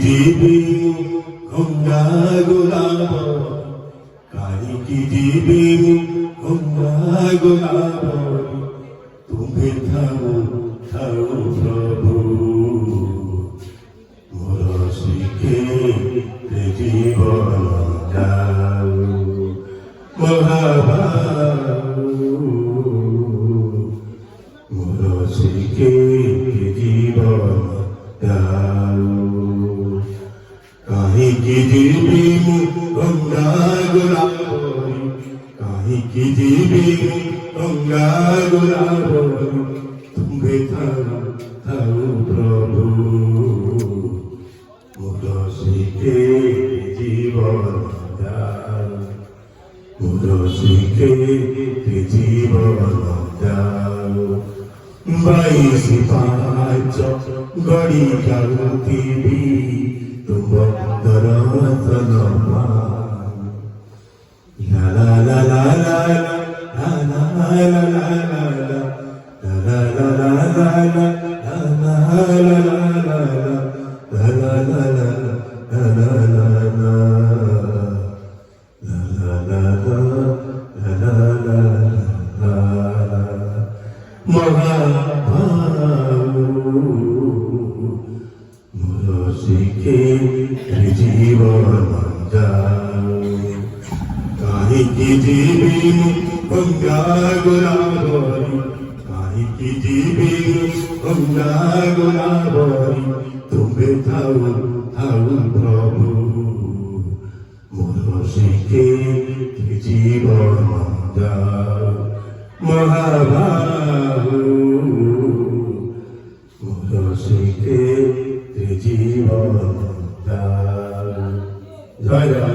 দিবি গঙ্গা গোলাপ কাহিকি দিবি গঙ্গা গোলাপ তুমি থাও থাও প্রভু মোর শিখে জীবন দাও মহাবাবু মোর শিখে জীবন দাও কাহিকি দিবি গঙ্গা গোলাপ কাহিকি দিবি গঙ্গা গোলাপ তুমি থাও থাও প্রভু মোর শিখে জীবন দাও মোর শিখে জীবন দাও বাইশি পাঁচ গড়ি যাউথিবি তুম দরতন লা লা লা লা লা লা লা লা শিখে জীবন দাও কাহিকি দিবি গঙ্গা গোলাবরী কাহিকি দিবি গঙ্গা গোলাবরী তুমি থাও থাও প্রভু মোর শিখে জীবন দাও মহাবাবু মোর শিখে জীবন দাও জয় জয়